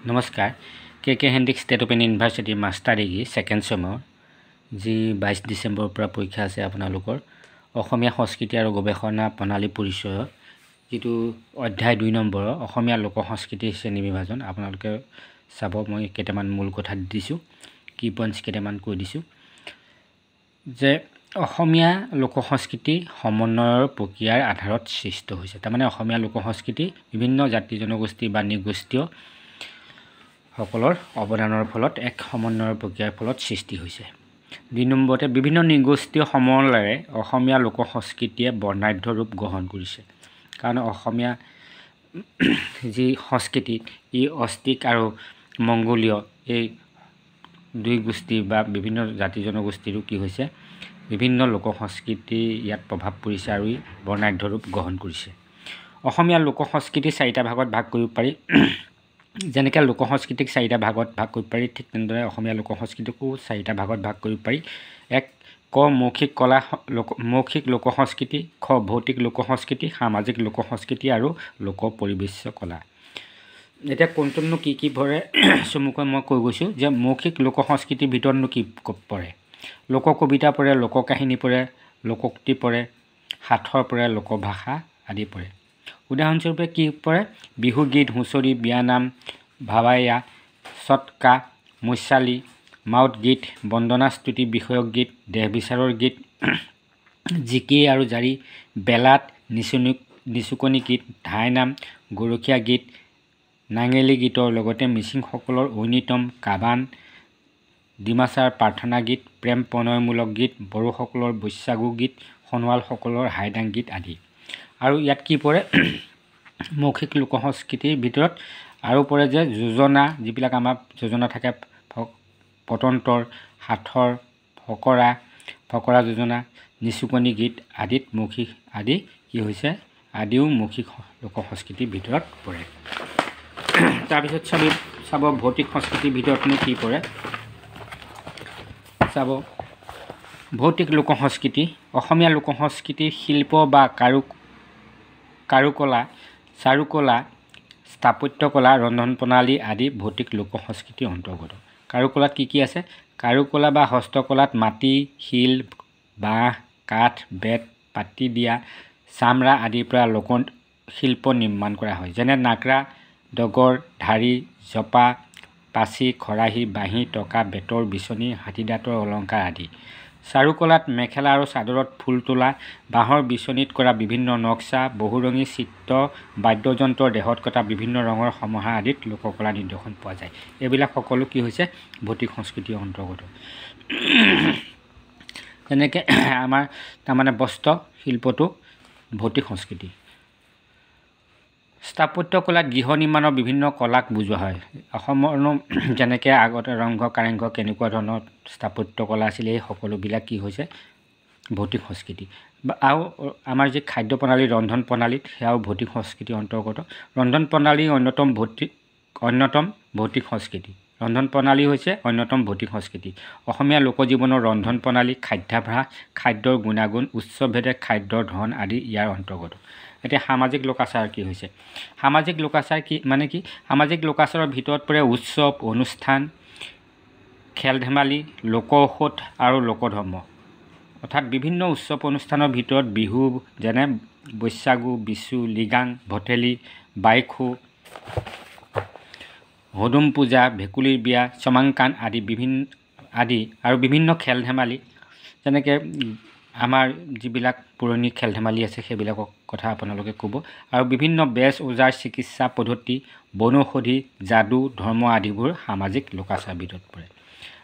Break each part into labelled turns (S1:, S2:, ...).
S1: নমস্কাৰ কে Handique state open ইউনিভাৰ্চিটিৰ master degree second চেমৰ যি 22 ডিচেম্বৰৰ পৰা পৰীক্ষা আছে আপোনালোকৰ অসমীয়া সংস্কৃতি আৰু গৱেষণা প্ৰণালী পৰিচয় যেটো অধ্যায় 2 নম্বৰৰ অসমীয়া লোক সংস্কৃতি শ্ৰেণী বিভাজন আপোনালোকে চাব মই কেইটামান মূল কথা দিছো কি পইণ্টছ কেইটামান কৈ দিছো যে অসমীয়া লোক সংস্কৃতি সমন্বয়ৰ প্ৰক্ৰিয়াৰ আধাৰত সৃষ্টি হৈছে তাৰমানে অসমীয়া লোক সংস্কৃতি বিভিন্ন জাতি জনগোষ্ঠী বা নিগোষ্ঠীয় সকলৰ অৱদানৰ ফলত এক সমন্বয়ৰ প্ৰক্ৰিয়াৰ ফলত সৃষ্টি হৈছে। 2 নম্বৰতে বিভিন্ন নিগোষ্ঠীয় সমন্বয়েৰে অসমীয়া লোক সংস্কৃতিয়ে বৰ্ণাঢ্য ৰূপ গ্ৰহণ কৰিছে কাৰণ অসমীয়া যি সংস্কৃতি ই অষ্টিক আৰু মংগোলীয় এই দুই গোষ্ঠী বা বিভিন্ন জাতি জনগোষ্ঠীৰো কি হৈছে বিভিন্ন লোক সংস্কৃতি ইয়াত প্ৰভাৱ পৰিছে আৰু বৰ্ণাঢ্য ৰূপ গ্ৰহণ কৰিছে। অসমীয়া লোক সংস্কৃতি চাৰিটা ভাগত ভাগ কৰিব পাৰি যেনেকৈ লোক সংস্কৃতিক চাৰিটা ভাগত ভাগ কৰিব পাৰি ঠিক তেনেদৰে অসমীয়া লোক সংস্কৃতিকো চাৰিটা ভাগত ভাগ কৰিব পাৰি। এক ক মৌখিক কলা মৌখিক লোক সংস্কৃতি, খ ভৌতিক লোক সংস্কৃতি, সামাজিক লোক সংস্কৃতি আৰু লোক পৰিবেশ কলা। এতিয়া কোনটোনো কি ভৰে চমুকৈ মই কৈ গৈছো যে মৌখিক লোক সংস্কৃতিৰ ভিতৰতনো কি পৰে লোক কবিতা পৰে, লোক কাহিনী পৰে, লোকোক্তি পৰে, সাথৰ পৰে, লোকভাষা আদি পৰে। উদাহৰণস্বৰূপে কি পৰে বিহু গীত, হুঁচৰি, বিয়ানাম, ভাৱাইয়া, চটকা, মৈচালি, মাউত গীত, বন্দনা স্তুতি বিষয়ক গীত, দেহ বিচাৰৰ গীত, জিকি আৰু জাৰি, বেলাত, নিচুকনি গীত, ধাইনাম, গৰখীয়া গীত, নাঙেলি গীতৰ লগতে মিচিংসকলৰ ঐনিতম, কাবান, ডিমাছাৰ প্ৰাৰ্থনা গীত, প্ৰেম প্ৰণয়মূলক গীত, বড়োসকলৰ বৈশাগু গীত, সোণোৱালসকলৰ হাইদাং গীত আদি। আৰু ইয়াত কি পৰে মৌখিক লোক সংস্কৃতিৰ ভিতৰত আৰু পৰে যে যোজনা যিবিলাক আমাৰ যোজনা থাকে পতন্তৰ, সাথৰ, ফকৰা যোজনা, নিচুকনি গীত আদিত মৌখিক আদি কি হৈছে আদিও মৌখিক লোক সংস্কৃতিৰ ভিতৰত পৰে। তাৰপিছত চাব ভৌতিক সংস্কৃতিৰ ভিতৰতনো কি পৰে চাব ভৌতিক লোক সংস্কৃতি অসমীয়া লোক সংস্কৃতিৰ শিল্প বা কাৰুকলা, চাৰুকলা, স্থাপত্যকলা, ৰন্ধন প্ৰণালী আদি ভৌতিক লোক সংস্কৃতিৰ অন্তৰ্গত। কাৰুকলাত কি আছে কাৰুকলা বা হস্তকলাত মাটি, শিল, বাঁহ, কাঠ, বেত, পাতি দিয়া, চামৰা আদিৰ পৰা লোক শিল্প নিৰ্মাণ কৰা হয় যেনে নাগৰা, ডগৰ, ঢাৰি, জপা, পাচি, খৰাহী, বাঁহী, টকা, বেতৰ বিচনী, হাতীদাঁতৰ অলংকাৰ আদি। চাৰুকলাত মেখেলা আৰু চাদৰত ফুল তোলা, বাঁহৰ বিচনীত কৰা বিভিন্ন নক্সা, বহুৰঙী চিত্ৰ, বাদ্যযন্ত্ৰৰ দেহত কটা বিভিন্ন ৰঙৰ সমাহাৰ আদিত লোককলা নিদৰ্শন পোৱা যায়। এইবিলাক সকলো কি হৈছে ভৌতিক সংস্কৃতিৰ অন্তৰ্গত। যেনেকৈ আমাৰ তাৰমানে বস্ত্ৰ শিল্পটো ভৌতিক সংস্কৃতি। স্থাপত্যকলাত গৃহ নিৰ্মাণৰ বিভিন্ন কলাক বুজোৱা হয়। অসমৰ যেনেকৈ আগতে ৰংঘৰ কাৰেংঘৰ কেনেকুৱা ধৰণৰ স্থাপত্যকলা আছিলে এই সকলোবিলাক কি হৈছে ভৌতিক সংস্কৃতি। আৰু আমাৰ যি খাদ্য প্ৰণালী ৰন্ধন প্ৰণালীত সেয়াও ভৌতিক সংস্কৃতিৰ অন্তৰ্গত। ৰন্ধন প্ৰণালী অন্যতম ভৌতিক সংস্কৃতি। ৰন্ধন প্ৰণালী হৈছে অন্যতম ভৌতিক সংস্কৃতি। অসমীয়া লোকজীৱনৰ ৰন্ধন প্ৰণালী, খাদ্যাভ্যাস, খাদ্যৰ গুণাগুণ, উৎসৱভেদে খাদ্যৰ ধৰণ আদি ইয়াৰ অন্তৰ্গত। এতিয়া সামাজিক লোকাচাৰ কি হৈছে সামাজিক লোকাচাৰ কি মানে কি সামাজিক লোকাচাৰৰ ভিতৰত পৰে উৎসৱ, অনুষ্ঠান, খেল ধেমালি, লোক ঔষধ আৰু লোকধৰ্ম। অৰ্থাৎ বিভিন্ন উৎসৱ অনুষ্ঠানৰ ভিতৰত বিহু যেনে বৈশাগু, বিচু, লিগাং, ভঠেলি, বাইখু, হুদুম পূজা, ভেকুলীৰ বিয়া, চমাংকান আদি আৰু বিভিন্ন খেল ধেমালি যেনেকৈ আমাৰ যিবিলাক পুৰণি খেল ধেমালি আছে সেইবিলাকৰ কথা আপোনালোকে ক'ব। আৰু বিভিন্ন বেজ ওজাৰ চিকিৎসা পদ্ধতি, বনৌষধি, যাদু, ধৰ্ম আদিবোৰ সামাজিক লোকাচাৰৰ ভিতৰত পৰে।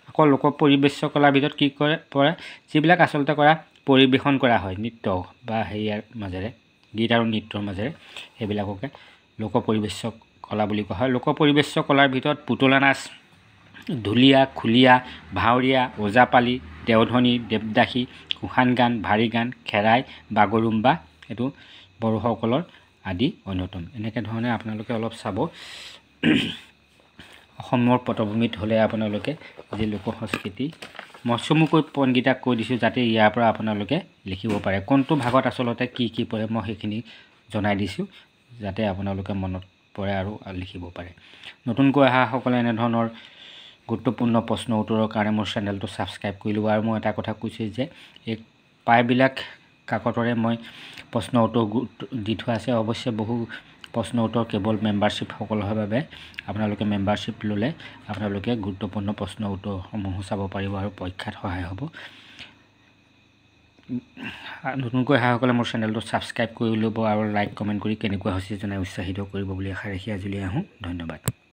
S1: আকৌ লোক পৰিবেশ কলাৰ ভিতৰত কি পৰে যিবিলাক আচলতে পৰিৱেশন কৰা হয় নৃত্য বা হেৰিয়াৰ মাজেৰে গীত আৰু নৃত্যৰ মাজেৰে সেইবিলাককে লোক পৰিবেশ কলা বুলি কোৱা হয়। লোক পৰিবেশ কলাৰ ভিতৰত পুতলা নাচ, ঢুলীয়া, খুলীয়া, ভাৱৰীয়া, ওজাপালি, দেওধনী, দেৱদাসী, কুশান গান, ভাৰী গান, খেৰাই, বাগৰুম্বা এইটো বড়োসকলৰ আদি অন্যতম। এনেকৈ ধৰণে আপোনালোকে অলপ চাব অসমৰ পটভূমিত হ'লে আপোনালোকে যি লোক সংস্কৃতি মই চমুকৈ পইণ্টকেইটা কৈ দিছোঁ যাতে ইয়াৰ পৰা আপোনালোকে লিখিব পাৰে কোনটো ভাগত আচলতে কি পৰে মই সেইখিনি জনাই দিছোঁ যাতে আপোনালোকে মনত পৰে আৰু লিখিব পাৰে। নতুনকৈ অহাসকলে এনেধৰণৰ গুৰুত্বপূৰ্ণ প্ৰশ্ন উত্তৰৰ কাৰণে মোৰ চেনেলটো ছাবস্ক্ৰাইব কৰি ল'ব। আৰু মই এটা কথা কৈছোঁ যে এই প্ৰায়বিলাক কাকতৰে মই প্ৰশ্ন উত্তৰ দি থোৱা আছে। অৱশ্যে বহু প্ৰশ্ন উত্তৰ কেৱল মেম্বাৰশ্বিপসকলৰ বাবে। আপোনালোকে মেম্বাৰশ্বিপ ল'লে আপোনালোকে গুৰুত্বপূৰ্ণ প্ৰশ্ন উত্তৰসমূহো চাব পাৰিব আৰু পৰীক্ষাত সহায় হ'ব। নতুনকৈ অহাসকলে মোৰ চেনেলটো ছাবস্ক্ৰাইব কৰি ল'ব আৰু লাইক কমেণ্ট কৰি কেনেকুৱা হৈছে জনাই উৎসাহিত কৰিব বুলি আশা ৰাখি আজিলৈ আহোঁ। ধন্যবাদ।